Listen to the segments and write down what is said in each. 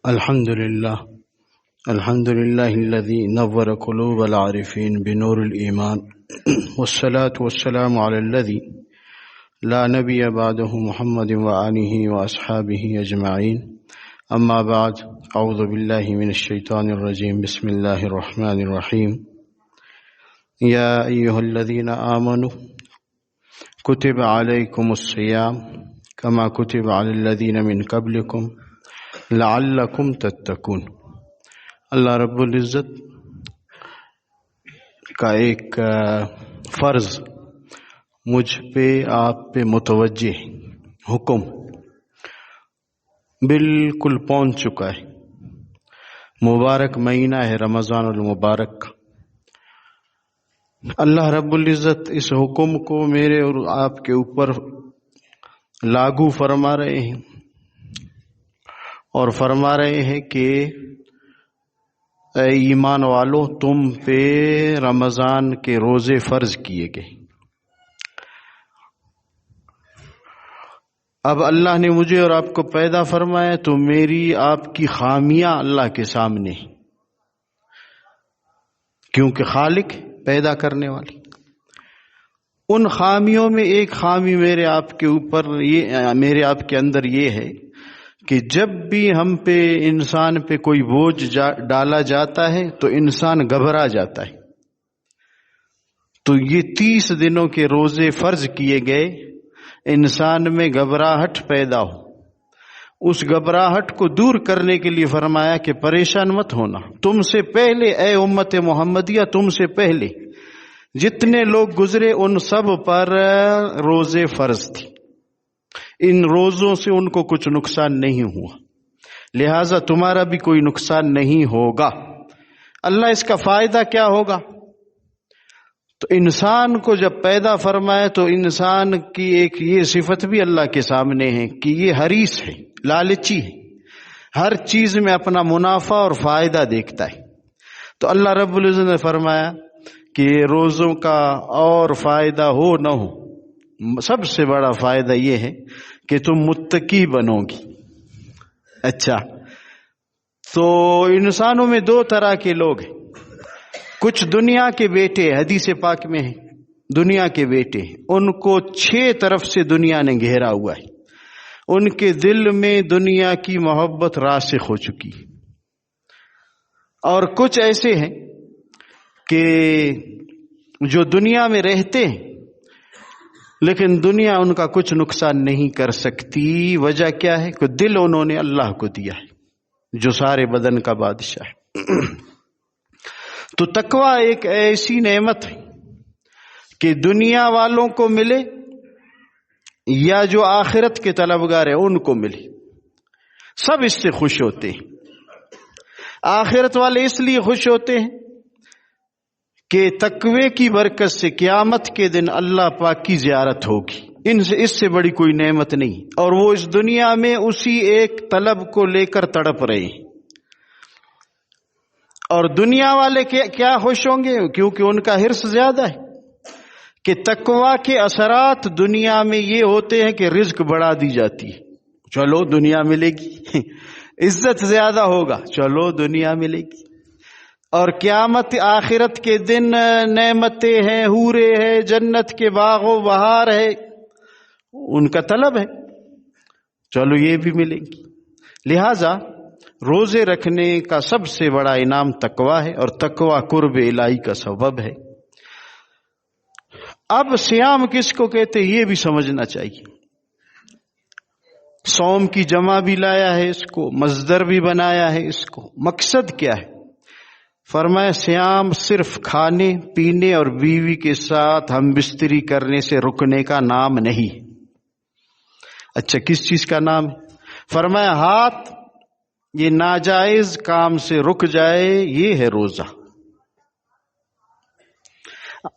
الحمد لله الذي نور قلوب العارفين بنور الإيمان والصلاة والسلام على الذي لا نبي بعده محمد وآله وأصحابه أجمعين. أما بعد، أعوذ بالله من الشيطان الرجيم. بسم الله الرحمن الرحيم. يا أيها الذين آمنوا كتب عليكم الصيام كما كتب على الذين من قبلكم لعلکم تتقون. اللہ رب العزت کا ایک فرض مجھ پہ آپ پہ متوجہ حکم بالکل پہنچ چکا ہے. مبارک مہینہ ہے رمضان المبارک. اللہ رب العزت اس حکم کو میرے اور آپ کے اوپر لاگو فرما رہے ہیں اور فرما رہے ہیں کہ اے ایمان والو، تم پہ رمضان کے روزے فرض کیے گئے. اب اللہ نے مجھے اور آپ کو پیدا فرمایا تو میری آپ کی خامیاں اللہ کے سامنے، کیونکہ خالق پیدا کرنے والی. ان خامیوں میں ایک خامی میرے آپ کے اوپر میرے آپ کے اندر یہ ہے کہ جب بھی ہم پہ انسان پہ کوئی بوجھ ڈالا جاتا ہے تو انسان گھبرا جاتا ہے. تو یہ 30 دنوں کے روزے فرض کیے گئے. انسان میں گھبراہٹ پیدا ہو، اس گھبراہٹ کو دور کرنے کے لیے فرمایا کہ پریشان مت ہونا. تم سے پہلے اے امت محمدیہ، تم سے پہلے جتنے لوگ گزرے ان سب پر روزے فرض تھی. ان روزوں سے ان کو کچھ نقصان نہیں ہوا، لہذا تمہارا بھی کوئی نقصان نہیں ہوگا. اللہ اس کا فائدہ کیا ہوگا؟ تو انسان کو جب پیدا فرمائے تو انسان کی ایک یہ صفت بھی اللہ کے سامنے ہے کہ یہ حریص ہے، لالچی ہے، ہر چیز میں اپنا منافع اور فائدہ دیکھتا ہے. تو اللہ رب العزت نے فرمایا کہ روزوں کا اور فائدہ ہو نہ ہو، سب سے بڑا فائدہ یہ ہے کہ تم متقی بنو گی. اچھا، تو انسانوں میں 2 طرح کے لوگ ہیں. کچھ دنیا کے بیٹے، حدیث پاک میں ہیں دنیا کے بیٹے، ان کو 6 طرف سے دنیا نے گھیرا ہوا ہے. ان کے دل میں دنیا کی محبت راسخ ہو چکی. اور کچھ ایسے ہیں کہ جو دنیا میں رہتے ہیں لیکن دنیا ان کا کچھ نقصان نہیں کر سکتی. وجہ کیا ہے؟ کہ دل انہوں نے اللہ کو دیا ہے جو سارے بدن کا بادشاہ ہے. تو تقویٰ ایک ایسی نعمت ہے کہ دنیا والوں کو ملے یا جو آخرت کے طلبگار ہیں ان کو ملے، سب اس سے خوش ہوتے ہیں. آخرت والے اس لیے خوش ہوتے ہیں کہ تقوی کی برکت سے قیامت کے دن اللہ پاک کی زیارت ہوگی. اس سے بڑی کوئی نعمت نہیں. اور وہ اس دنیا میں اسی ایک طلب کو لے کر تڑپ رہے ہیں. اور دنیا والے کیا خوش ہوں گے؟ کیونکہ ان کا حرص زیادہ ہے کہ تقوی کے اثرات دنیا میں یہ ہوتے ہیں کہ رزق بڑھا دی جاتی ہے. چلو دنیا ملے گی، عزت زیادہ ہوگا، چلو دنیا ملے گی. اور قیامت آخرت کے دن نعمتیں ہیں، حورے ہیں، جنت کے باغ و بہار ہے، ان کا طلب ہے، چلو یہ بھی ملیں گی. لہذا روزے رکھنے کا سب سے بڑا انعام تقوی ہے، اور تقوی قرب الہی کا سبب ہے. اب صیام کس کو کہتے یہ بھی سمجھنا چاہیے. صوم کی جمع بھی لایا ہے اس کو، مصدر بھی بنایا ہے اس کو. مقصد کیا ہے؟ فرمایا صیام صرف کھانے پینے اور بیوی کے ساتھ ہم بستری کرنے سے رکنے کا نام نہیں. اچھا، کس چیز کا نام ہے؟ فرمایا ہاتھ یہ ناجائز کام سے رک جائے، یہ ہے روزہ.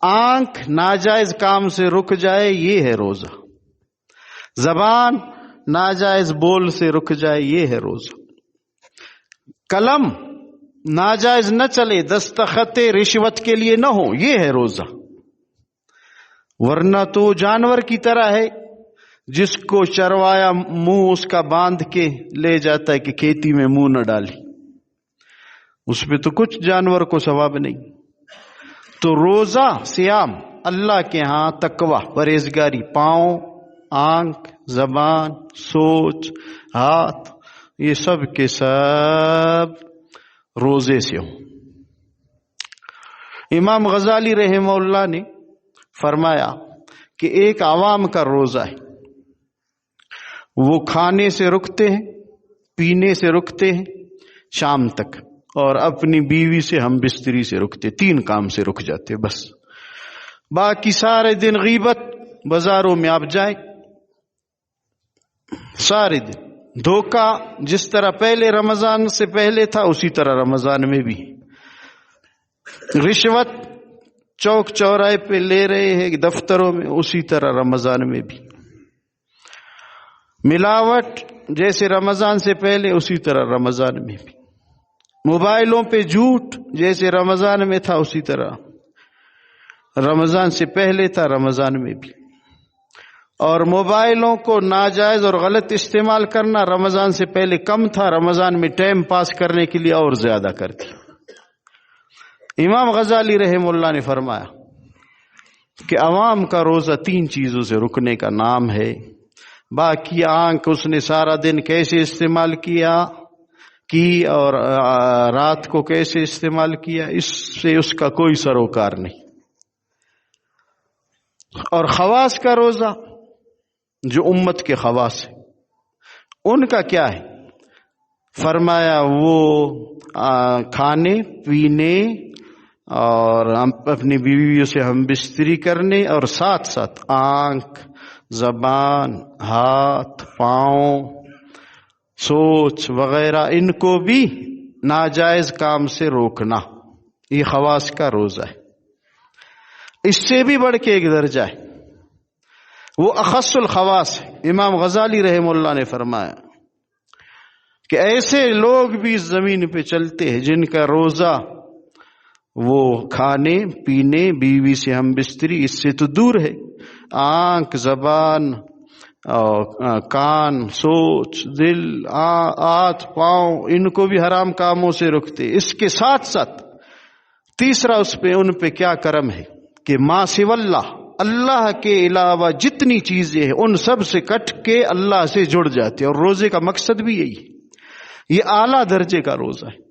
آنکھ ناجائز کام سے رک جائے، یہ ہے روزہ. زبان ناجائز بول سے رک جائے، یہ ہے روزہ. قلم ناجائز نہ چلے، دستخط رشوت کے لیے نہ ہو، یہ ہے روزہ. ورنہ تو جانور کی طرح ہے، جس کو چروایا منہ اس کا باندھ کے لے جاتا ہے کہ کھیتی میں منہ نہ ڈالی، اس پہ تو کچھ جانور کو ثواب نہیں۔ تو روزہ سیام اللہ کے ہاں تقوی، پرہیزگاری، پاؤں، آنکھ، زبان، سوچ، ہاتھ، یہ سب کے سب روزے سے ہوں۔ امام غزالی رحمہ اللہ نے فرمایا کہ ایک عوام کا روزہ ہے، وہ کھانے سے رکتے ہیں، پینے سے رکتے ہیں شام تک، اور اپنی بیوی سے ہم بستری سے رکتے، 3 کام سے رک جاتے بس۔ باقی سارے دن غیبت، بازاروں میں آپ جائیں سارے دن دھوکہ، جس طرح پہلے رمضان سے پہلے تھا اسی طرح رمضان میں بھی، رشوت چوک چوراہے پہ لے رہے ہیں دفتروں میں اسی طرح رمضان میں بھی، ملاوٹ جیسے رمضان سے پہلے اسی طرح رمضان میں بھی، موبائلوں پہ جھوٹ جیسے رمضان میں تھا اسی طرح رمضان سے پہلے تھا رمضان میں بھی، اور موبائلوں کو ناجائز اور غلط استعمال کرنا رمضان سے پہلے کم تھا، رمضان میں ٹائم پاس کرنے کے لیے اور زیادہ کرتی۔ امام غزالی رحمہ اللہ نے فرمایا کہ عوام کا روزہ 3 چیزوں سے رکنے کا نام ہے۔ باقی آنکھ اس نے سارا دن کیسے استعمال کی اور رات کو کیسے استعمال کیا، اس سے اس کا کوئی سروکار نہیں۔ اور خواص کا روزہ جو امت کے خواص ہیں ان کا کیا ہے؟ فرمایا وہ کھانے پینے اور اپنی بیویوں سے ہم بستری کرنے، اور ساتھ ساتھ آنکھ، زبان، ہاتھ، پاؤں، سوچ وغیرہ ان کو بھی ناجائز کام سے روکنا، یہ خواص کا روزہ ہے۔ اس سے بھی بڑھ کے ایک درجہ ہے، وہ اخص الخواص ہے۔ امام غزالی رحمہ اللہ نے فرمایا کہ ایسے لوگ بھی اس زمین پہ چلتے ہیں جن کا روزہ وہ کھانے پینے، بیوی سے ہم بستری، اس سے تو دور ہے، آنکھ، زبان، کان، سوچ، دل، ہاتھ، پاؤں، ان کو بھی حرام کاموں سے رکھتے۔ اس کے ساتھ ساتھ تیسرا اس پہ ان پہ کیا کرم ہے کہ ما سوی اللہ، اللہ کے علاوہ جتنی چیزیں ہیں ان سب سے کٹ کے اللہ سے جڑ جاتے، اور روزے کا مقصد بھی یہی ہے۔ یہ اعلیٰ درجے کا روزہ ہے۔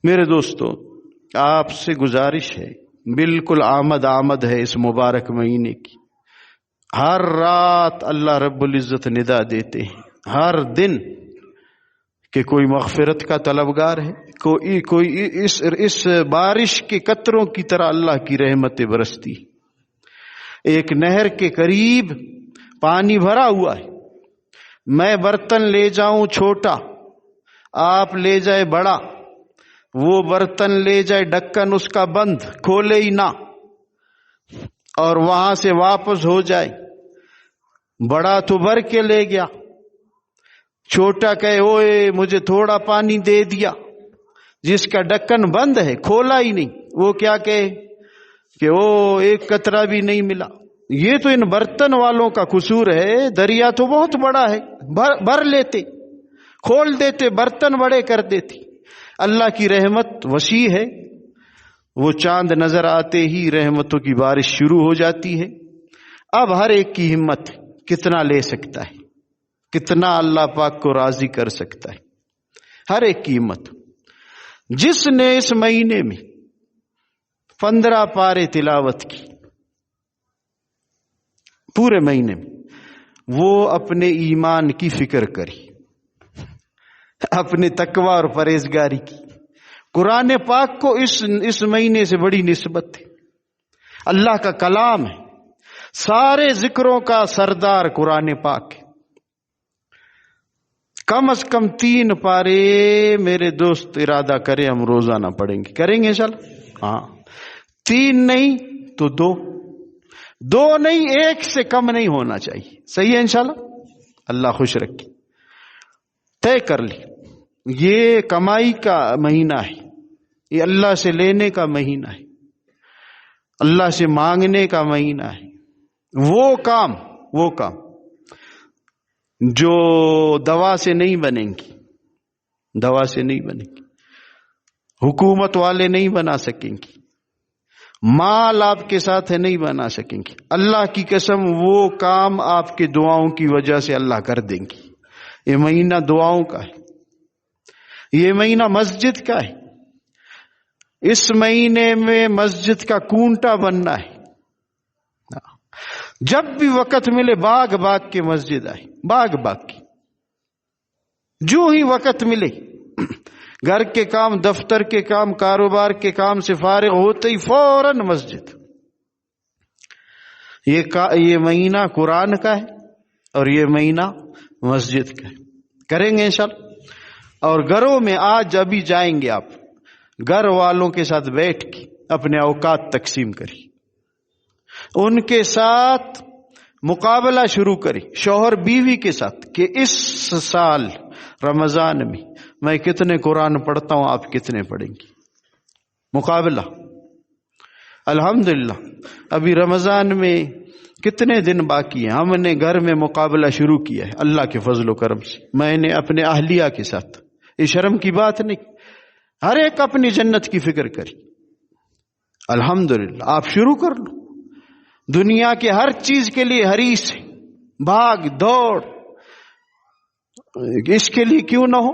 میرے دوستو، آپ سے گزارش ہے، بالکل آمد ہے اس مبارک مہینے کی، ہر رات اللہ رب العزت ندا دیتے ہیں، ہر دن کہ کوئی مغفرت کا طلبگار ہے، کوئی اس بارش کے قطروں کی طرح اللہ کی رحمتیں برستی، ایک نہر کے قریب پانی بھرا ہوا ہے، میں برتن لے جاؤں چھوٹا، آپ لے جائے بڑا، وہ برتن لے جائے ڈھکن اس کا بند، کھولے ہی نہ، اور وہاں سے واپس ہو جائے، بڑا تو بھر کے لے گیا، چھوٹا کہے اوئے مجھے تھوڑا پانی دے دیا، جس کا ڈھکن بند ہے کھولا ہی نہیں، وہ کیا کہے کہ او ایک قطرہ بھی نہیں ملا۔ یہ تو ان برتن والوں کا قصور ہے، دریا تو بہت بڑا ہے، بھر لیتے، کھول دیتے، برتن بڑے کر دیتے۔ اللہ کی رحمت وسیع ہے، وہ چاند نظر آتے ہی رحمتوں کی بارش شروع ہو جاتی ہے۔ اب ہر ایک کی ہمت کتنا لے سکتا ہے، کتنا اللہ پاک کو راضی کر سکتا ہے، ہر ایک کی ہمت۔ جس نے اس مہینے میں 15 پارے تلاوت کی پورے مہینے میں، وہ اپنے ایمان کی فکر کری، اپنے تقوی اور پرہیزگاری کی۔ قرآن پاک کو اس مہینے سے بڑی نسبت ہے، اللہ کا کلام ہے، سارے ذکروں کا سردار قرآن پاک ہے۔ کم از کم 3 پارے میرے دوست ارادہ کریں، ہم روزانہ پڑھیں گے، کریں گے انشاءاللہ؟ ہاں، 3 نہیں تو 2 نہیں، 1 سے کم نہیں ہونا چاہیے، صحیح ہے انشاءاللہ؟ اللہ خوش رکھے، طے کر لی۔ یہ کمائی کا مہینہ ہے، یہ اللہ سے لینے کا مہینہ ہے، اللہ سے مانگنے کا مہینہ ہے۔ وہ کام جو دوا سے نہیں بنیں گی، دوا سے نہیں بنیں گی، حکومت والے نہیں بنا سکیں گے، مال آپ کے ساتھ ہے نہیں بنا سکیں گے۔ اللہ کی قسم وہ کام آپ کے دعاؤں کی وجہ سے اللہ کر دیں گے۔ یہ مہینہ دعاؤں کا ہے، یہ مہینہ مسجد کا ہے، اس مہینے میں مسجد کا کونٹا بننا ہے۔ جب بھی وقت ملے باغ باغ کے مسجد آئے، باغ باغ کی، جو ہی وقت ملے، گھر کے کام، دفتر کے کام، کاروبار کے کام سے فارغ ہوتے ہی فوراً مسجد۔ یہ مہینہ قرآن کا ہے اور یہ مہینہ مسجد کا ہے، کریں گے انشاءاللہ۔ اور گھروں میں آج ابھی جائیں گے آپ، گھر والوں کے ساتھ بیٹھ کے اپنے اوقات تقسیم کریں، ان کے ساتھ مقابلہ شروع کریں، شوہر بیوی کے ساتھ، کہ اس سال رمضان میں کتنے قرآن پڑھتا ہوں، آپ کتنے پڑھیں گے، مقابلہ۔ الحمدللہ ابھی رمضان میں کتنے دن باقی ہیں، ہم نے گھر میں مقابلہ شروع کیا ہے اللہ کے فضل و کرم سے۔ میں نے اپنے اہلیہ کے ساتھ، یہ شرم کی بات نہیں، ہر ایک اپنی جنت کی فکر کری۔ الحمدللہ آپ شروع کر لو، دنیا کے ہر چیز کے لیے حریص ہے، بھاگ دوڑ، اس کے لیے کیوں نہ ہو۔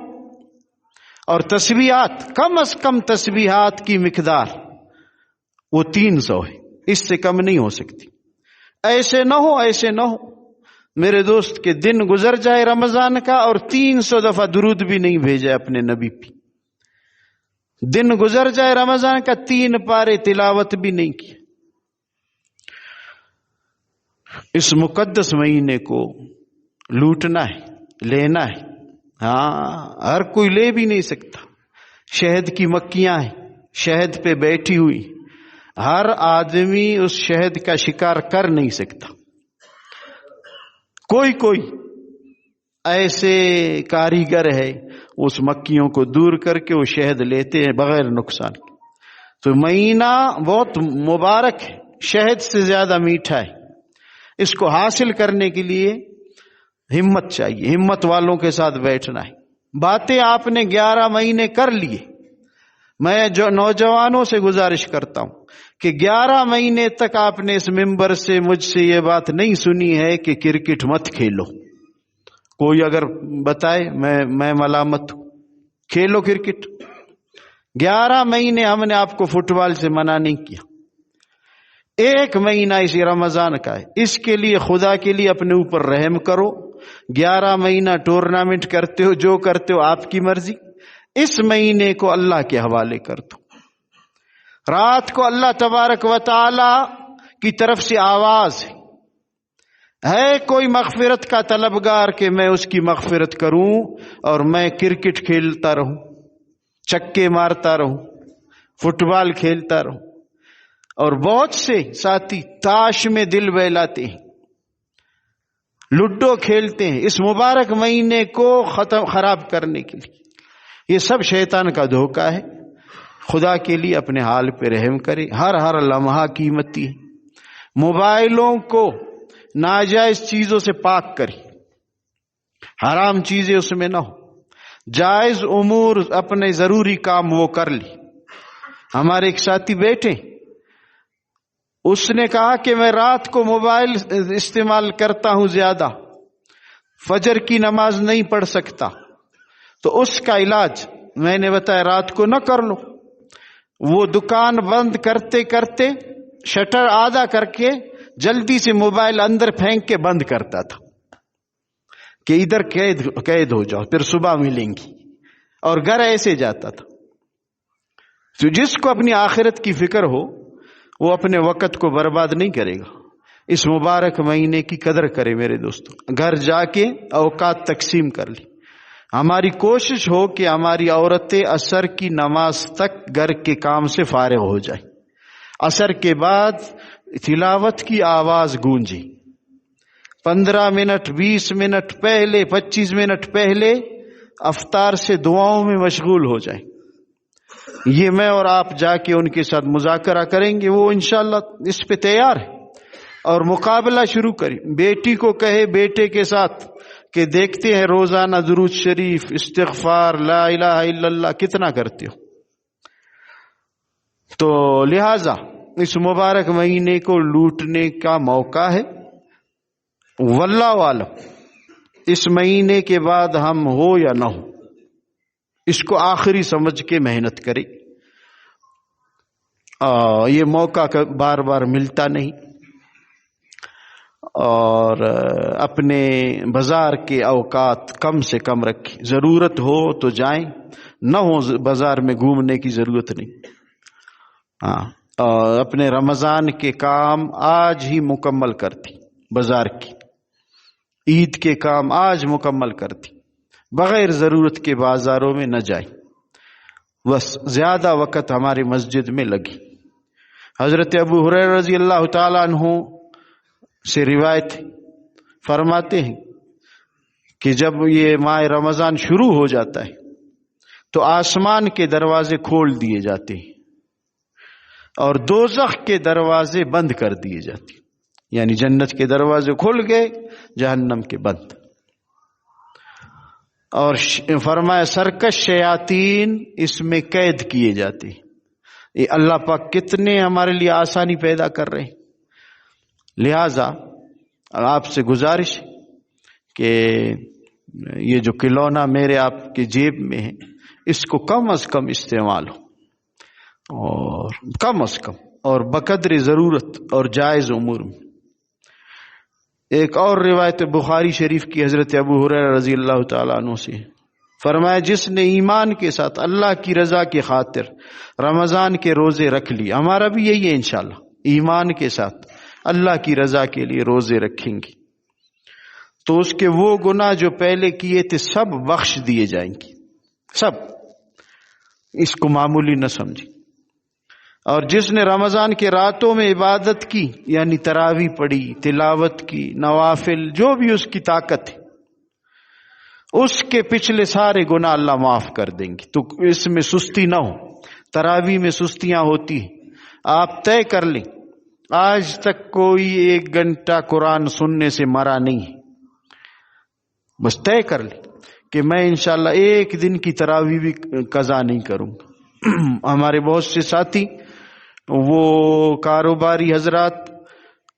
اور تسبیحات، کم از کم تسبیحات کی مقدار وہ 300 ہے، اس سے کم نہیں ہو سکتی۔ ایسے نہ ہو، ایسے نہ ہو میرے دوست کہ دن گزر جائے رمضان کا اور 300 دفعہ درود بھی نہیں بھیجا اپنے نبی پہ، دن گزر جائے رمضان کا 3 پارے تلاوت بھی نہیں کی۔ اس مقدس مہینے کو لوٹنا ہے، لینا ہے۔ ہاں، ہر کوئی لے بھی نہیں سکتا، شہد کی مکھیاں ہیں شہد پہ بیٹھی ہوئی، ہر آدمی اس شہد کا شکار کر نہیں سکتا۔ کوئی ایسے کاریگر ہے اس مکھیوں کو دور کر کے وہ شہد لیتے ہیں بغیر نقصان کے۔ تو مہینہ بہت مبارک ہے، شہد سے زیادہ میٹھا ہے۔ اس کو حاصل کرنے کے لیے ہمت چاہیے، ہمت والوں کے ساتھ بیٹھنا ہے۔ باتیں آپ نے 11 مہینے کر لیے، میں جو نوجوانوں سے گزارش کرتا ہوں کہ 11 مہینے تک آپ نے اس ممبر سے مجھ سے یہ بات نہیں سنی ہے کہ کرکٹ مت کھیلو۔ کوئی اگر بتائے میں ملامت ہوں، کھیلو کرکٹ۔ 11 مہینے ہم نے آپ کو فٹ بال سے منع نہیں کیا، 1 مہینہ اسی رمضان کا ہے، اس کے لیے خدا کے لیے اپنے اوپر رحم کرو۔ 11 مہینہ ٹورنامنٹ کرتے ہو، جو کرتے ہو آپ کی مرضی، اس مہینے کو اللہ کے حوالے کر دو۔ رات کو اللہ تبارک و تعالی کی طرف سے آواز ہے کوئی مغفرت کا طلبگار کہ میں اس کی مغفرت کروں، اور میں کرکٹ کھیلتا رہوں، چکے مارتا رہوں، فٹ بال کھیلتا رہوں۔ اور بہت سے ساتھی تاش میں دل بہلاتے ہیں، لڈو کھیلتے ہیں اس مبارک مہینے کو خراب کرنے کے لیے۔ یہ سب شیطان کا دھوکہ ہے۔ خدا کے لیے اپنے حال پہ رحم کرے، ہر لمحہ قیمتی ہے۔ موبائلوں کو ناجائز چیزوں سے پاک کرے، حرام چیزیں اس میں نہ ہو، جائز امور اپنے ضروری کام وہ کر لی۔ ہمارے ایک ساتھی بیٹھے، اس نے کہا کہ میں رات کو موبائل استعمال کرتا ہوں زیادہ، فجر کی نماز نہیں پڑھ سکتا، تو اس کا علاج میں نے بتایا رات کو نہ کر لو۔ وہ دکان بند کرتے کرتے شٹر آدھا کر کے جلدی سے موبائل اندر پھینک کے بند کرتا تھا کہ ادھر قید ہو جاؤ، پھر صبح ملیں گی، اور گھر ایسے جاتا تھا۔ تو جس کو اپنی آخرت کی فکر ہو وہ اپنے وقت کو برباد نہیں کرے گا۔ اس مبارک مہینے کی قدر کرے میرے دوستو، گھر جا کے اوقات تقسیم کر لی۔ ہماری کوشش ہو کہ ہماری عورتیں عصر کی نماز تک گھر کے کام سے فارغ ہو جائیں، عصر کے بعد تلاوت کی آواز گونجے، 15 منٹ 20 منٹ پہلے 25 منٹ پہلے افطار سے دعاؤں میں مشغول ہو جائیں۔ یہ میں اور آپ جا کے ان کے ساتھ مذاکرہ کریں گے، وہ انشاءاللہ اس پہ تیار ہے، اور مقابلہ شروع کریں۔ بیٹی کو کہے بیٹے کے ساتھ کہ دیکھتے ہیں روزانہ درود شریف، استغفار، لا الہ الا اللہ کتنا کرتے ہو. تو لہذا اس مبارک مہینے کو لوٹنے کا موقع ہے. واللہ عالم اس مہینے کے بعد ہم ہو یا نہ ہو، اس کو آخری سمجھ کے محنت کرے. یہ موقع بار بار ملتا نہیں. اور اپنے بازار کے اوقات کم سے کم رکھیں. ضرورت ہو تو جائیں، نہ ہو بازار میں گھومنے کی ضرورت نہیں. اپنے رمضان کے کام آج ہی مکمل کرتی، بازار کی عید کے کام آج مکمل کرتی، بغیر ضرورت کے بازاروں میں نہ جائیں. بس زیادہ وقت ہماری مسجد میں لگی. حضرت ابو ہریرہ رضی اللہ تعالیٰ عنہ سے روایت فرماتے ہیں کہ جب یہ ماہ رمضان شروع ہو جاتا ہے تو آسمان کے دروازے کھول دیے جاتے ہیں اور دوزخ کے دروازے بند کر دیے جاتے ہیں. یعنی جنت کے دروازے کھل گئے، جہنم کے بند. اور فرمایا سرکش شیاطین اس میں قید کیے جاتے ہیں. یہ اللہ پاک کتنے ہمارے لیے آسانی پیدا کر رہے ہیں. لہذا آپ سے گزارش کہ یہ جو کھلونا میرے آپ کے جیب میں ہے اس کو کم از کم استعمال ہو، اور کم از کم اور بقدر ضرورت اور جائز امور میں. ایک اور روایت بخاری شریف کی حضرت ابو ہریرہ رضی اللہ تعالیٰ عنہ سے فرمایا جس نے ایمان کے ساتھ اللہ کی رضا کی خاطر رمضان کے روزے رکھ لی، ہمارا بھی یہی ہے انشاءاللہ، ایمان کے ساتھ اللہ کی رضا کے لیے روزے رکھیں گے تو اس کے وہ گناہ جو پہلے کیے تھے سب بخش دیے جائیں گے، سب. اس کو معمولی نہ سمجھیں. اور جس نے رمضان کے راتوں میں عبادت کی، یعنی تراویح پڑھی، تلاوت کی، نوافل، جو بھی اس کی طاقت ہے، اس کے پچھلے سارے گناہ اللہ معاف کر دیں گے. تو اس میں سستی نہ ہو. تراویح میں سستیاں ہوتی ہیں. آپ طے کر لیں آج تک کوئی 1 گھنٹہ قرآن سننے سے مرا نہیں ہے. بس طے کر لیں کہ میں انشاءاللہ 1 دن کی تراویح بھی قضا نہیں کروں گا. ہمارے بہت سے ساتھی وہ کاروباری حضرات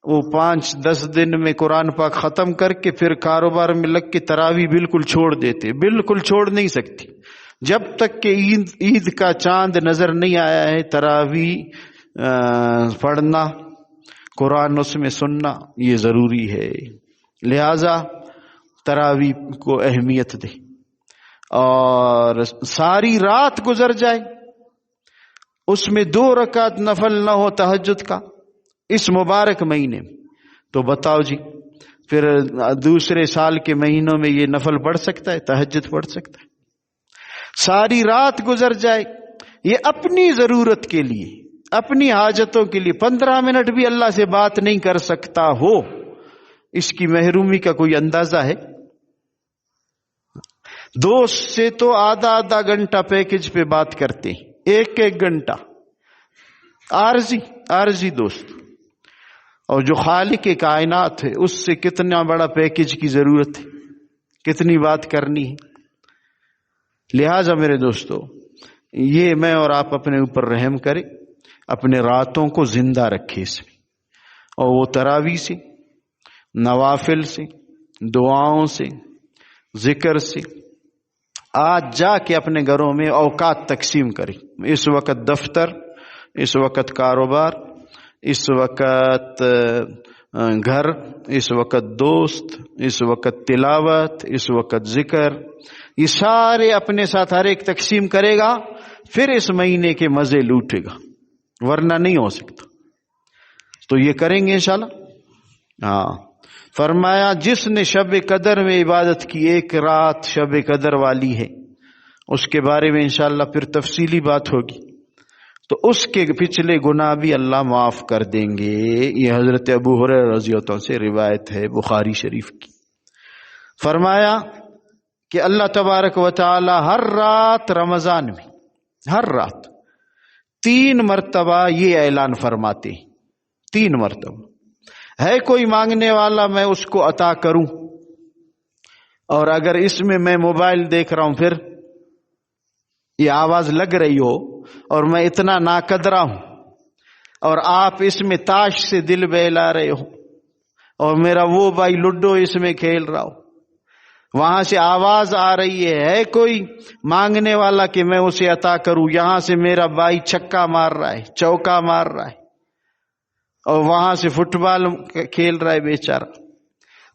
وہ 5-10 دن میں قرآن پاک ختم کر کے پھر کاروبار میں لگ کے تراویح بالکل چھوڑ دیتے. بالکل چھوڑ نہیں سکتی. جب تک کہ عید کا چاند نظر نہیں آیا ہے تراویح پڑھنا، قرآن اس میں سننا یہ ضروری ہے. لہذا تراویح کو اہمیت دے. اور ساری رات گزر جائے اس میں 2 رکعت نفل نہ ہو تہجد کا اس مبارک مہینے میں، تو بتاؤ جی پھر دوسرے سال کے مہینوں میں یہ نفل پڑھ سکتا ہے، تہجد پڑھ سکتا ہے؟ ساری رات گزر جائے، یہ اپنی ضرورت کے لیے، اپنی حاجتوں کے لیے 15 منٹ بھی اللہ سے بات نہیں کر سکتا ہو، اس کی محرومی کا کوئی اندازہ ہے؟ دوست سے تو آدھا گھنٹہ پیکج پہ بات کرتے ہیں، 1 گھنٹہ عارضی دوست. اور جو خالق کائنات ہے اس سے کتنا بڑا پیکج کی ضرورت ہے، کتنی بات کرنی ہے. لہذا میرے دوستو یہ میں اور آپ اپنے اوپر رحم کریں، اپنے راتوں کو زندہ رکھے اس میں، اور وہ تراویح سے، نوافل سے، دعاؤں سے، ذکر سے آج جا کے اپنے گھروں میں اوقات تقسیم کریں. اس وقت دفتر، اس وقت کاروبار، اس وقت گھر، اس وقت دوست، اس وقت تلاوت، اس وقت ذکر، یہ سارے اپنے ساتھ ہر ایک تقسیم کرے گا، پھر اس مہینے کے مزے لوٹے گا، ورنہ نہیں ہو سکتا. تو یہ کریں گے انشاءاللہ. فرمایا جس نے شب قدر میں عبادت کی، 1 رات شب قدر والی ہے، اس کے بارے میں انشاءاللہ پھر تفصیلی بات ہوگی، تو اس کے پچھلے گناہ بھی اللہ معاف کر دیں گے. یہ حضرت ابو ہریرہ رضی اللہ عنہ سے روایت ہے بخاری شریف کی. فرمایا کہ اللہ تبارک و تعالی ہر رات رمضان میں، ہر رات 3 مرتبہ یہ اعلان فرماتے ہیں، 3 مرتبہ، ہے کوئی مانگنے والا میں اس کو عطا کروں، اور اگر اس میں موبائل دیکھ رہا ہوں، پھر یہ آواز لگ رہی ہو اور میں اتنا ناقدرہ ہوں، اور آپ اس میں تاش سے دل بہلا رہے ہو، اور میرا وہ بھائی لڈو اس میں کھیل رہا ہو، وہاں سے آواز آ رہی ہے کوئی مانگنے والا کہ میں اسے عطا کروں، یہاں سے میرا بھائی چھکا مار رہا ہے، چوکا مار رہا ہے، اور وہاں سے فٹ بال کھیل رہا ہے بیچارہ.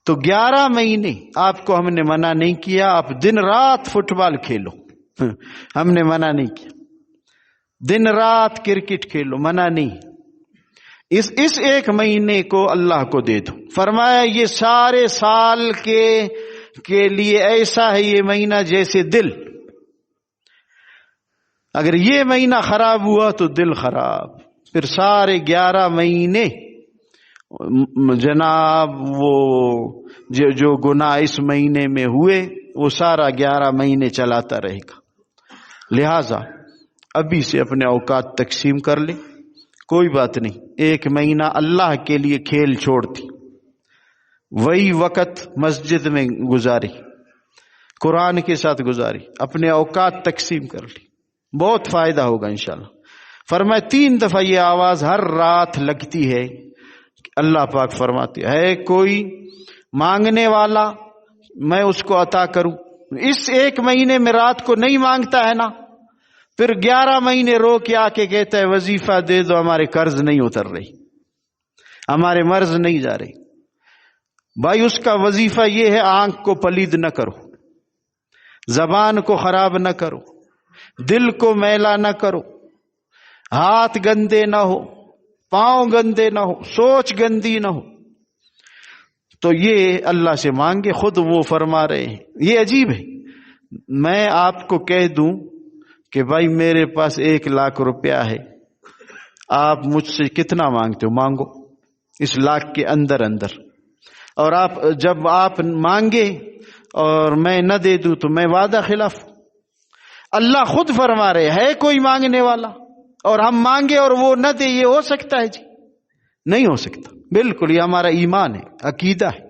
تو 11 مہینے آپ کو ہم نے منع نہیں کیا آپ دن رات فٹ بال کھیلو، ہم نے منع نہیں کیا. دن رات کرکٹ کھیلو، منع نہیں. اس 1 مہینے کو اللہ کو دے دو. فرمایا یہ سارے سال کے لیے ایسا ہے یہ مہینہ جیسے دل. اگر یہ مہینہ خراب ہوا تو دل خراب، پھر سارے 11 مہینے جناب وہ جو گناہ اس مہینے میں ہوئے وہ سارا 11 مہینے چلاتا رہے گا. لہذا ابھی سے اپنے اوقات تقسیم کر لیں، کوئی بات نہیں. 1 مہینہ اللہ کے لیے کھیل چھوڑ دی، وہی وقت مسجد میں گزاری، قرآن کے ساتھ گزاری، اپنے اوقات تقسیم کر لی، بہت فائدہ ہوگا انشاءاللہ. فرمائے 3 دفعہ یہ آواز ہر رات لگتی ہے. اللہ پاک فرماتے ہے کوئی مانگنے والا میں اس کو عطا کروں. اس 1 مہینے میں رات کو نہیں مانگتا ہے نا، پھر 11 مہینے رو کے آ کے کہتا ہے وظیفہ دے دو، ہمارے قرض نہیں اتر رہی، ہمارے مرض نہیں جا رہے. بھائی اس کا وظیفہ یہ ہے آنکھ کو پلید نہ کرو، زبان کو خراب نہ کرو، دل کو میلا نہ کرو، ہاتھ گندے نہ ہو، پاؤں گندے نہ ہو، سوچ گندی نہ ہو. تو یہ اللہ سے مانگے، خود وہ فرما رہے ہیں. یہ عجیب ہے. میں آپ کو کہہ دوں کہ بھائی میرے پاس 1 لاکھ روپیہ ہے، آپ مجھ سے کتنا مانگتے ہو؟ مانگو اس لاکھ کے اندر، اور جب آپ مانگے اور میں نہ دے دوں تو میں وعدہ خلاف. اللہ خود فرما رہے ہے کوئی مانگنے والا اور ہم مانگے اور وہ نہ دے، یہ ہو سکتا ہے؟ جی نہیں ہو سکتا. بالکل یہ ہمارا ایمان ہے، عقیدہ ہے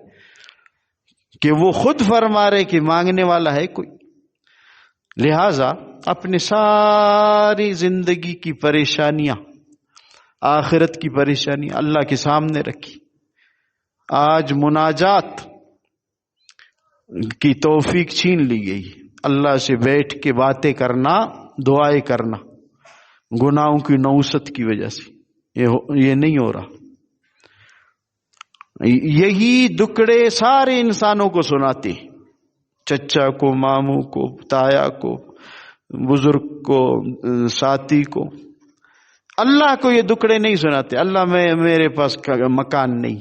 کہ وہ خود فرما رہے کہ مانگنے والا ہے کوئی. لہذا اپنی ساری زندگی کی پریشانیاں، آخرت کی پریشانی اللہ کے سامنے رکھی. آج مناجات کی توفیق چھین لی گئی. اللہ سے بیٹھ کے باتیں کرنا، دعائیں کرنا، گناہوں کی نوست کی وجہ سے یہ نہیں ہو رہا. یہی دکڑے سارے انسانوں کو سناتے ہیں، چچا کو، ماموں کو، تایا کو، بزرگ کو، ساتھی کو. اللہ کو یہ دکڑے نہیں سناتے. اللہ میرے پاس مکان نہیں،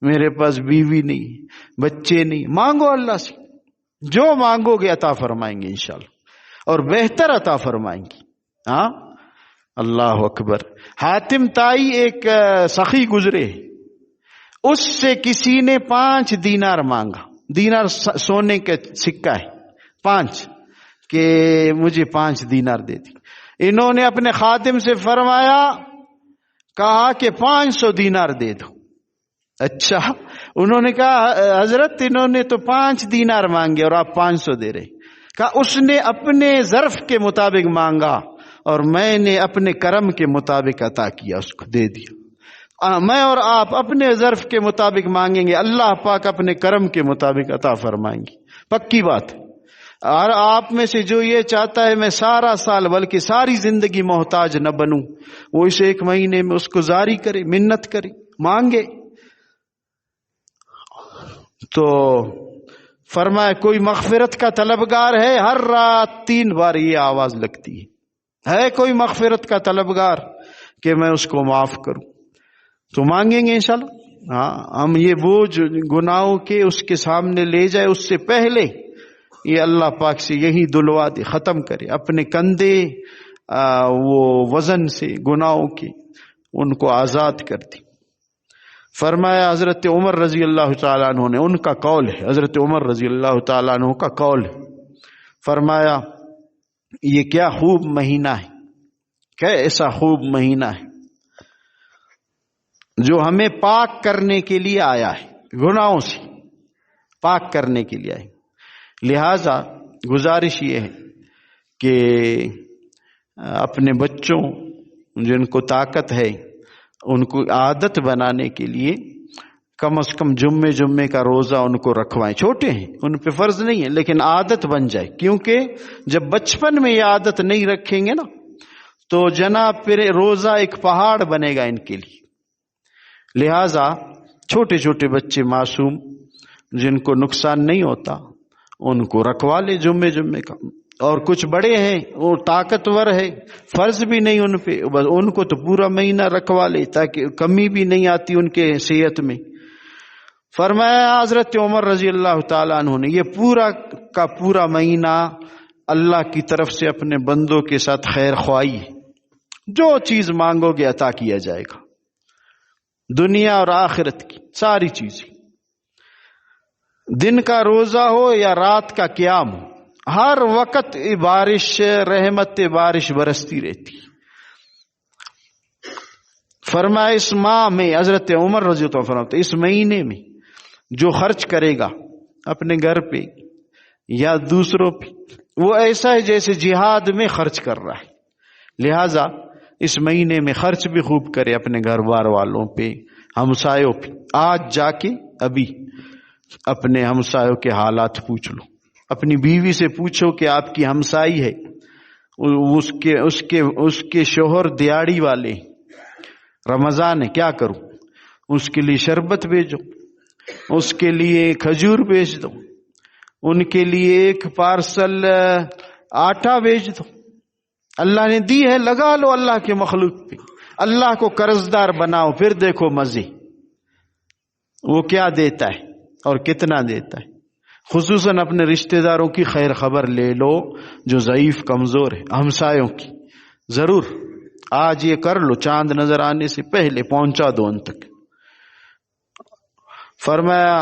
میرے پاس بیوی نہیں، بچے نہیں. مانگو اللہ سے، جو مانگو گے عطا فرمائیں گے انشاءاللہ، اور بہتر عطا فرمائیں گے. ہاں اللہ اکبر. حاتم تائی ایک سخی گزرے، اس سے کسی نے 5 دینار مانگا. دینار سونے کا سکہ ہے، 5 کہ مجھے 5 دینار دے دی. انہوں نے اپنے خادم سے فرمایا، کہا کہ 500 دینار دے دو. اچھا، انہوں نے کہا حضرت انہوں نے تو 5 دینار مانگے اور آپ 500 دے رہے. کہا اس نے اپنے ظرف کے مطابق مانگا اور میں نے اپنے کرم کے مطابق عطا کیا، اس کو دے دیا. میں اور آپ اپنے ظرف کے مطابق مانگیں گے، اللہ پاک اپنے کرم کے مطابق عطا فرمائیں گے. پکی بات. اور آپ میں سے جو یہ چاہتا ہے میں سارا سال بلکہ ساری زندگی محتاج نہ بنوں، وہ اس 1 مہینے میں اس کو جاری کرے، منت کرے، مانگے. تو فرمایا کوئی مغفرت کا طلبگار ہے؟ ہر رات 3 بار یہ آواز لگتی ہے کوئی مغفرت کا طلبگار کہ میں اس کو معاف کروں؟ تو مانگیں گے انشاءاللہ. ہاں ہم یہ بوجھ گناہوں کے اس کے سامنے لے جائے، اس سے پہلے یہ اللہ پاک سے یہی دلوا دے، ختم کرے اپنے کندھے وہ وزن سے گناہوں کے، ان کو آزاد کر دی. فرمایا حضرت عمر رضی اللہ تعالیٰ عنہ نے، ان کا قول ہے، حضرت عمر رضی اللہ تعالیٰ عنہ کا قول ہے، فرمایا یہ کیا خوب مہینہ ہے، کیسا خوب مہینہ ہے جو ہمیں پاک کرنے کے لیے آیا ہے، گناہوں سے پاک کرنے کے لیے آئے. لہذا گزارش یہ ہے کہ اپنے بچوں جن کو طاقت ہے ان کو عادت بنانے کے لیے کم از کم جمعے کا روزہ ان کو رکھوائیں. چھوٹے ہیں ان پہ فرض نہیں ہے لیکن عادت بن جائے، کیونکہ جب بچپن میں یہ عادت نہیں رکھیں گے نا تو جناب پھر روزہ ایک پہاڑ بنے گا ان کے لیے. لہذا چھوٹے چھوٹے بچے معصوم جن کو نقصان نہیں ہوتا ان کو رکھوا لے جمعے کا. اور کچھ بڑے ہیں وہ طاقتور ہے، فرض بھی نہیں ان پہ، بس ان کو تو پورا مہینہ رکھوا لے تاکہ کمی بھی نہیں آتی ان کے صحت میں. فرمایا حضرت عمر رضی اللہ تعالیٰ عنہ نے یہ پورا کا پورا مہینہ اللہ کی طرف سے اپنے بندوں کے ساتھ خیر خواہی، جو چیز مانگو گے عطا کیا جائے گا، دنیا اور آخرت کی ساری چیزیں. دن کا روزہ ہو یا رات کا قیام ہو، ہر وقت بارش رحمت بارش برستی رہتی. فرمایا اس ماہ میں حضرت عمر رضی اللہ عنہ فرماتے اس مہینے میں جو خرچ کرے گا اپنے گھر پہ یا دوسروں پہ وہ ایسا ہے جیسے جہاد میں خرچ کر رہا ہے. لہذا اس مہینے میں خرچ بھی خوب کرے اپنے گھر بار والوں پہ، ہمسایوں پہ. آج جا کے ابھی اپنے ہمسایوں کے حالات پوچھ لو، اپنی بیوی سے پوچھو کہ آپ کی ہمسائی ہے، اس کے شوہر دیہڑی والے، رمضان ہے، کیا کروں؟ اس کے لیے شربت بھیجو، اس کے لیے کھجور بھیج دو، ان کے لیے ایک پارسل آٹا بھیج دو. اللہ نے دی ہے، لگا لو اللہ کے مخلوق پہ، اللہ کو قرضدار بناؤ، پھر دیکھو مزے وہ کیا دیتا ہے اور کتنا دیتا ہے. خصوصاً اپنے رشتہ داروں کی خیر خبر لے لو جو ضعیف کمزور ہے، ہمسایوں کی ضرور آج یہ کر لو، چاند نظر آنے سے پہلے پہنچا دو ان تک. فرمایا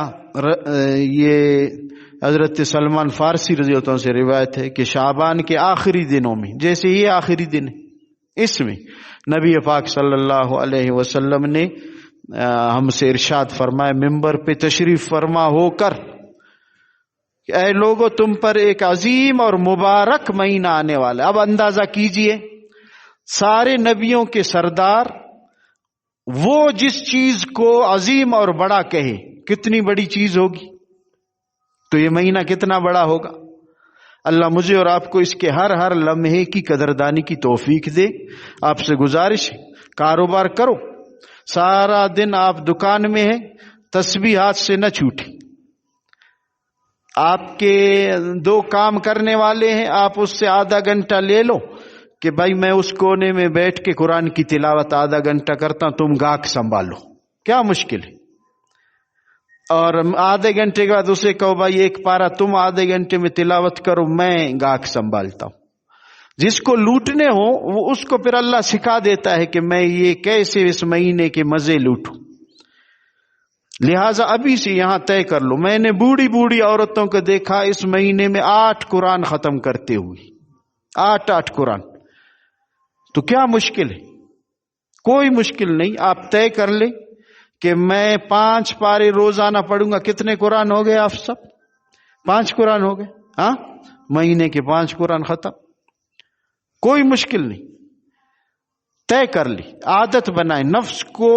یہ حضرت سلمان فارسی رضی اللہ عنہ سے روایت ہے کہ شعبان کے آخری دنوں میں، جیسے یہ آخری دن ہے، اس میں نبی پاک صلی اللہ علیہ وسلم نے ہم سے ارشاد فرمایا ممبر پہ تشریف فرما ہو کر کہ اے لوگو تم پر ایک عظیم اور مبارک مہینہ آنے والا ہے. اب اندازہ کیجئے سارے نبیوں کے سردار وہ جس چیز کو عظیم اور بڑا کہے کتنی بڑی چیز ہوگی، تو یہ مہینہ کتنا بڑا ہوگا. اللہ مجھے اور آپ کو اس کے ہر لمحے کی قدردانی کی توفیق دے. آپ سے گزارش ہے کاروبار کرو، سارا دن آپ دکان میں ہیں، تسبیح ہاتھ سے نہ چھوٹے. آپ کے دو کام کرنے والے ہیں، آپ اس سے آدھا گھنٹہ لے لو کہ بھائی میں اس کونے میں بیٹھ کے قرآن کی تلاوت آدھا گھنٹہ کرتا ہوں، تم گاہک سنبھالو، کیا مشکل ہے. اور آدھے گھنٹے کے بعد اسے کہو بھائی ایک پارہ تم آدھے گھنٹے میں تلاوت کرو، میں گاہک سنبھالتا ہوں. جس کو لوٹنے ہو وہ اس کو پھر اللہ سکھا دیتا ہے کہ میں یہ کیسے اس مہینے کے مزے لوٹوں. لہٰذا ابھی سے یہاں طے کر لو. میں نے بوڑھی عورتوں کو دیکھا اس مہینے میں 8 قرآن ختم کرتے ہوئے، 8 قرآن. تو کیا مشکل ہے؟ کوئی مشکل نہیں. آپ طے کر لیں کہ میں 5 پارے روزانہ پڑھوں گا. کتنے قرآن ہو گئے آپ سب؟ 5 قرآن ہو گئے. ہاں، مہینے کے 5 قرآن ختم. کوئی مشکل نہیں، طے کر لی، عادت بنائیں، نفس کو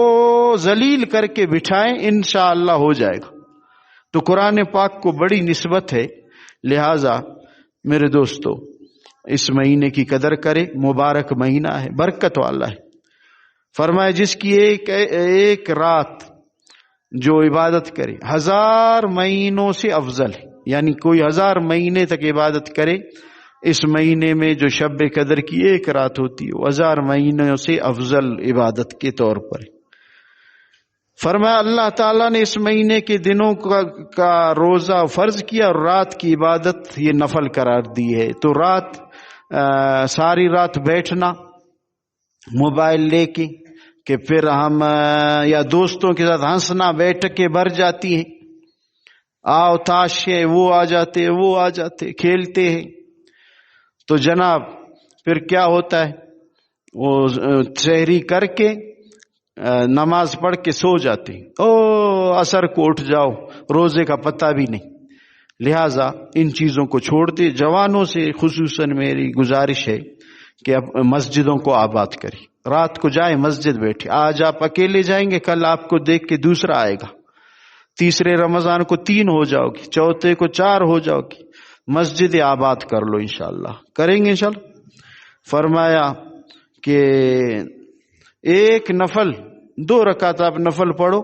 ذلیل کر کے بٹھائیں، انشاءاللہ ہو جائے گا. تو قرآن پاک کو بڑی نسبت ہے. لہذا میرے دوستو اس مہینے کی قدر کرے، مبارک مہینہ ہے، برکت والا ہے. فرمایا جس کی ایک رات جو عبادت کرے 1000 مہینوں سے افضل ہے. یعنی کوئی 1000 مہینے تک عبادت کرے، اس مہینے میں جو شب قدر کی ایک رات ہوتی ہے وہ 1000 مہینوں سے افضل عبادت کے طور پر. فرمایا اللہ تعالیٰ نے اس مہینے کے دنوں کا روزہ فرض کیا اور رات کی عبادت یہ نفل قرار دی ہے. تو رات ساری رات بیٹھنا موبائل لے کے کہ پھر ہم یا دوستوں کے ساتھ ہنسنا، بیٹھ کے بھر جاتی ہیں، آؤ تاش ہے، وہ آ جاتے کھیلتے ہیں. تو جناب پھر کیا ہوتا ہے، وہ سحری کر کے نماز پڑھ کے سو جاتے ہیں. عصر کو اٹھ جاؤ، روزے کا پتہ بھی نہیں. لہٰذا ان چیزوں کو چھوڑ دے. جوانوں سے خصوصاً میری گزارش ہے کہ اب مسجدوں کو آباد کریں. رات کو جائیں مسجد بیٹھے. آج آپ اکیلے جائیں گے، کل آپ کو دیکھ کے دوسرا آئے گا. تیسرے رمضان کو 3 ہو جاؤ گی، چوتھے کو 4 ہو جاؤ گی. مسجد آباد کر لو، انشاءاللہ کریں گے انشاءاللہ. فرمایا کہ ایک نفل 2 رکعت آپ نفل پڑھو،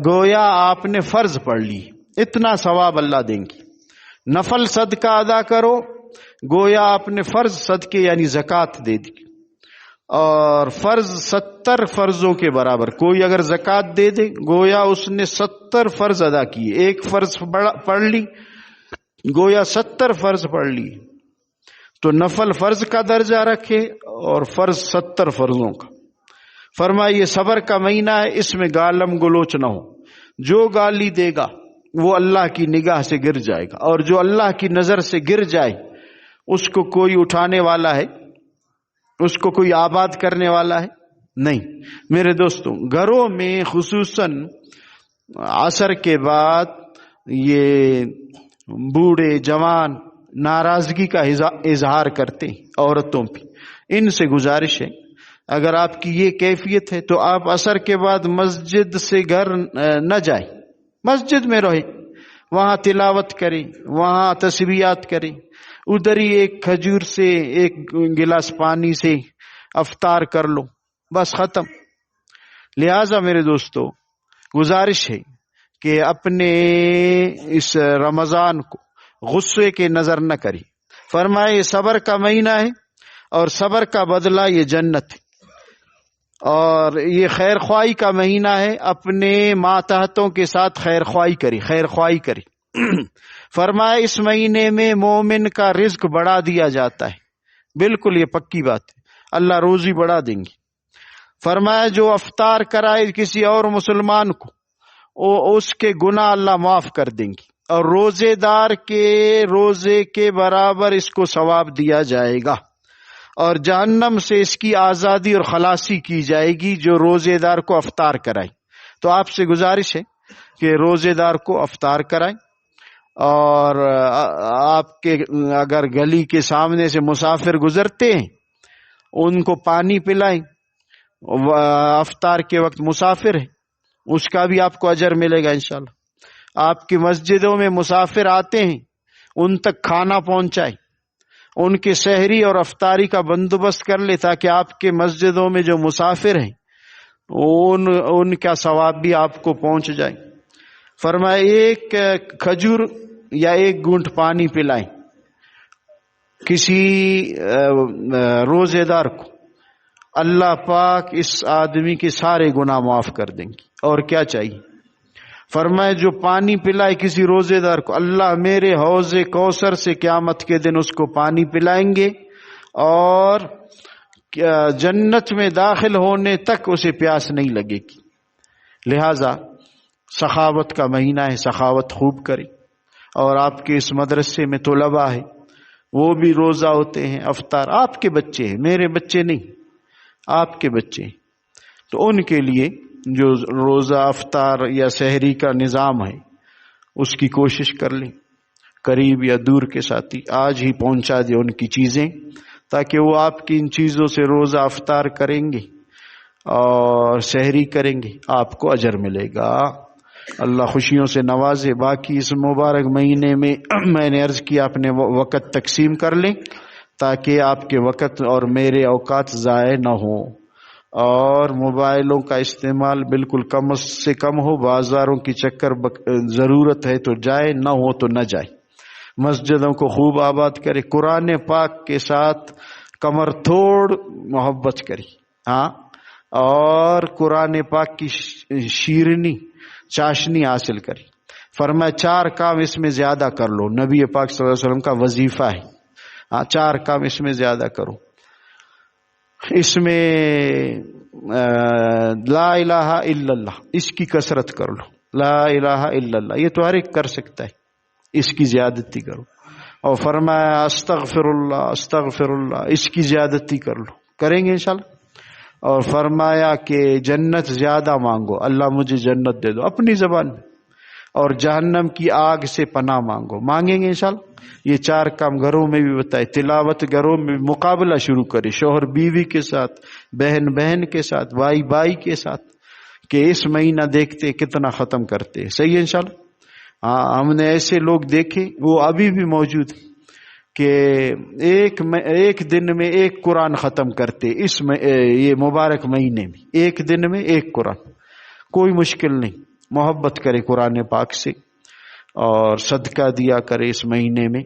گویا آپ نے فرض پڑھ لی، اتنا ثواب اللہ دیں گے. نفل صدقہ ادا کرو، گویا آپ نے فرض صدقے یعنی زکوٰۃ دے دی، اور فرض 70 فرضوں کے برابر. کوئی اگر زکوٰۃ دے دے گویا اس نے 70 فرض ادا کیے. ایک فرض پڑھ لی گویا 70 فرض پڑھ لی. تو نفل فرض کا درجہ رکھے اور فرض 70 فرضوں کا. فرمایا یہ صبر کا مہینہ ہے، اس میں گالم گلوچ نہ ہو. جو گالی دے گا وہ اللہ کی نگاہ سے گر جائے گا، اور جو اللہ کی نظر سے گر جائے اس کو کوئی اٹھانے والا ہے، اس کو کوئی آباد کرنے والا ہے نہیں. میرے دوستوں، گھروں میں خصوصاً عصر کے بعد یہ بوڑھے جوان ناراضگی کا اظہار کرتے ہیں عورتوں پہ. ان سے گزارش ہے اگر آپ کی یہ کیفیت ہے تو آپ عصر کے بعد مسجد سے گھر نہ جائیں، مسجد میں رہیں، وہاں تلاوت کریں، وہاں تسبیحات کریں. ادھر ہی ایک کھجور سے ایک گلاس پانی سے افطار کر لو، بس ختم. لہذا میرے دوستو گزارش ہے کہ اپنے اس رمضان کو غصے کے نظر نہ کری. فرمائے یہ صبر کا مہینہ ہے اور صبر کا بدلہ یہ جنت ہے، اور یہ خیر خواہی کا مہینہ ہے. اپنے ماتحتوں کے ساتھ خیر خواہی کری. فرمایا اس مہینے میں مومن کا رزق بڑھا دیا جاتا ہے. بالکل یہ پکی بات ہے، اللہ روزی بڑھا دیں گے. فرمایا جو افطار کرائے کسی اور مسلمان کو اس کے گناہ اللہ معاف کر دیں گے، اور روزے دار کے روزے کے برابر اس کو ثواب دیا جائے گا، اور جہنم سے اس کی آزادی اور خلاصی کی جائے گی جو روزے دار کو افطار کرائے. تو آپ سے گزارش ہے کہ روزے دار کو افطار کرائیں، اور آپ کے اگر گلی کے سامنے سے مسافر گزرتے ہیں ان کو پانی پلائیں. افطار کے وقت مسافر ہے اس کا بھی آپ کو اجر ملے گا انشاءاللہ. آپ کی مسجدوں میں مسافر آتے ہیں ان تک کھانا پہنچائیں، ان کے سحری اور افطاری کا بندوبست کر لے تاکہ آپ کے مسجدوں میں جو مسافر ہیں ان کا ثواب بھی آپ کو پہنچ جائے. فرمایا ایک کھجور یا ایک گھونٹ پانی پلائیں کسی روزے دار کو، اللہ پاک اس آدمی کے سارے گناہ معاف کر دیں گے. اور کیا چاہیے؟ فرمایا جو پانی پلائے کسی روزے دار کو، اللہ میرے حوض کوثر سے قیامت کے دن اس کو پانی پلائیں گے، اور جنت میں داخل ہونے تک اسے پیاس نہیں لگے گی. لہذا سخاوت کا مہینہ ہے، سخاوت خوب کریں. اور آپ کے اس مدرسے میں طلباء ہے وہ بھی روزہ ہوتے ہیں، افطار. آپ کے بچے ہیں، میرے بچے نہیں، آپ کے بچے. تو ان کے لیے جو روزہ افطار یا سحری کا نظام ہے اس کی کوشش کر لیں. قریب یا دور کے ساتھی آج ہی پہنچا دیں ان کی چیزیں، تاکہ وہ آپ کی ان چیزوں سے روزہ افطار کریں گے اور سحری کریں گے، آپ کو اجر ملے گا. اللہ خوشیوں سے نوازے. باقی اس مبارک مہینے میں میں نے عرض کیا اپنے وقت تقسیم کر لیں تاکہ آپ کے وقت اور میرے اوقات ضائع نہ ہوں، اور موبائلوں کا استعمال بالکل کم سے کم ہو. بازاروں کی چکر ضرورت ہے تو جائے، نہ ہو تو نہ جائے. مسجدوں کو خوب آباد کرے. قرآن پاک کے ساتھ کمر توڑ محبت کری، ہاں، اور قرآن پاک کی شیرنی چاشنی حاصل کری. فرمایا 4 کام اس میں زیادہ کر لو. نبی پاک صلی اللہ علیہ وسلم کا وظیفہ ہے، ہاں 4 کام اس میں زیادہ کرو. اس میں لا الہ الا اللہ، اس کی کثرت کر لو. لا الہ الا اللہ یہ تو ہر ایک کر سکتا ہے، اس کی زیادتی کرو. اور فرمایا استغفر اللہ استغفر اللہ، اس کی زیادتی کر لو. کریں گے انشاءاللہ. اور فرمایا کہ جنت زیادہ مانگو، اللہ مجھے جنت دے دو، اپنی زبان میں. اور جہنم کی آگ سے پناہ مانگو. مانگیں گے انشاءاللہ. یہ 4 کام گھروں میں بھی بتائے. تلاوت گھروں میں مقابلہ شروع کرے، شوہر بیوی کے ساتھ، بہن بہن کے ساتھ، بھائی بھائی کے ساتھ، کہ اس مہینہ دیکھتے کتنا ختم کرتے. صحیح ہے انشاءاللہ. ہاں، ہم نے ایسے لوگ دیکھے، وہ ابھی بھی موجود ہیں، کہ ایک دن میں 1 قرآن ختم کرتے یہ مبارک مہینے میں. 1 دن میں 1 قرآن. کوئی مشکل نہیں. محبت کرے قرآن پاک سے اور صدقہ دیا کرے اس مہینے میں.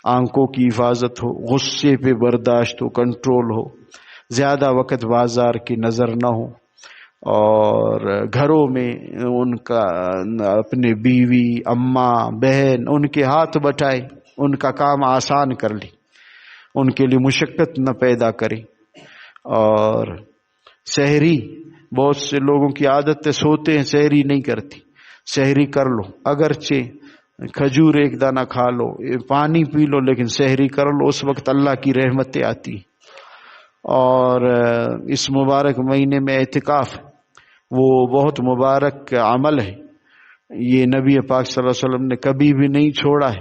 آنکھوں کی حفاظت ہو، غصے پہ برداشت ہو، کنٹرول ہو، زیادہ وقت بازار کی نظر نہ ہو، اور گھروں میں ان کا اپنے بیوی، اماں، بہن، ان کے ہاتھ بٹائے، ان کا کام آسان کر لی، ان کے لیے مشقت نہ پیدا کرے. اور سحری، بہت سے لوگوں کی عادت ہے سوتے ہیں سحری نہیں کرتی. سحری کر لو، اگرچہ کھجور 1 دانہ کھا لو، پانی پی لو، لیکن سحری کر لو. اس وقت اللہ کی رحمتیں آتی. اور اس مبارک مہینے میں اعتکاف، وہ بہت مبارک عمل ہے. یہ نبی پاک صلی اللہ علیہ وسلم نے کبھی بھی نہیں چھوڑا ہے.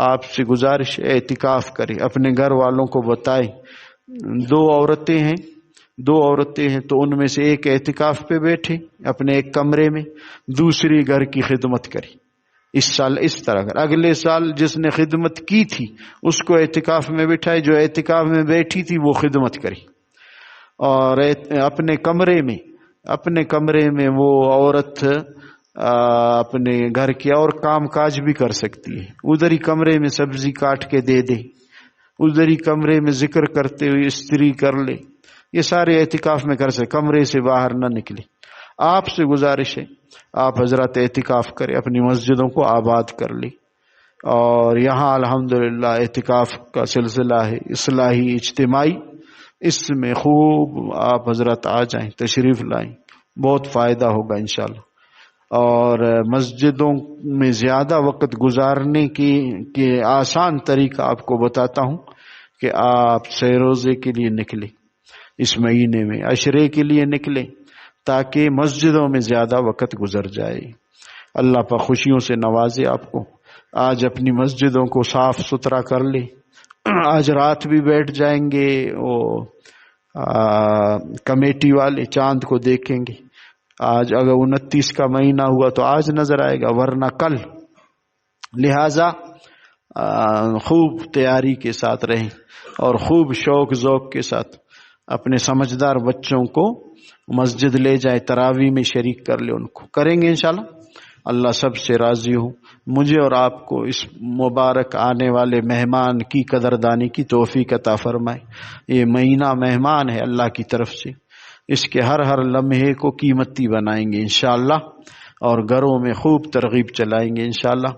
آپ سے گزارش ہے اعتکاف کریں، اپنے گھر والوں کو بتائیں. 2 عورتیں ہیں تو ان میں سے ایک اعتکاف پہ بیٹھے اپنے ایک کمرے میں، دوسری گھر کی خدمت کرے. اس سال اس طرح کر، اگلے سال جس نے خدمت کی تھی اس کو اعتکاف میں بٹھائے، جو اعتکاف میں بیٹھی تھی وہ خدمت کری. اور اپنے کمرے میں وہ عورت اپنے گھر کے اور کام کاج بھی کر سکتی ہے. ادھر ہی کمرے میں سبزی کاٹ کے دے دے، ادھر ہی کمرے میں ذکر کرتے ہوئے استری کر لے. یہ سارے اعتکاف میں کر سکتے، کمرے سے باہر نہ نکلے. آپ سے گزارش ہے آپ حضرات اعتکاف کریں، اپنی مسجدوں کو آباد کر لیں. اور یہاں الحمدللہ اعتکاف کا سلسلہ ہے اصلاحی اجتماعی، اس میں خوب آپ حضرات آ جائیں، تشریف لائیں، بہت فائدہ ہوگا انشاءاللہ. اور مسجدوں میں زیادہ وقت گزارنے کی آسان طریقہ آپ کو بتاتا ہوں کہ آپ سہ روزے کے لیے نکلیں، اس مہینے میں عشرے کے لیے نکلیں، تاکہ مسجدوں میں زیادہ وقت گزر جائے. اللہ پاک خوشیوں سے نوازے آپ کو. آج اپنی مسجدوں کو صاف ستھرا کر لے. آج رات بھی بیٹھ جائیں گے، وہ کمیٹی والے چاند کو دیکھیں گے. آج اگر 29 کا مہینہ ہوا تو آج نظر آئے گا، ورنہ کل. لہذا خوب تیاری کے ساتھ رہیں اور خوب شوق ذوق کے ساتھ اپنے سمجھدار بچوں کو مسجد لے جائے، تراویح میں شریک کر لے. ان کو کریں گے انشاءاللہ. اللہ سب سے راضی ہو. مجھے اور آپ کو اس مبارک آنے والے مہمان کی قدردانی کی توفیق عطا فرمائے. یہ مہینہ مہمان ہے اللہ کی طرف سے، اس کے ہر لمحے کو قیمتی بنائیں گے انشاءاللہ، اور گھروں میں خوب ترغیب چلائیں گے انشاءاللہ،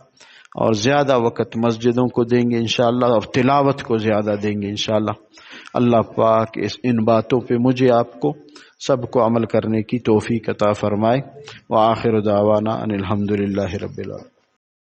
اور زیادہ وقت مسجدوں کو دیں گے انشاءاللہ، اور تلاوت کو زیادہ دیں گے انشاءاللہ. اللہ پاک ان باتوں پہ مجھے آپ کو سب کو عمل کرنے کی توفیق عطا فرمائے. وآخر دعوانا ان الحمدللہ رب العالمین.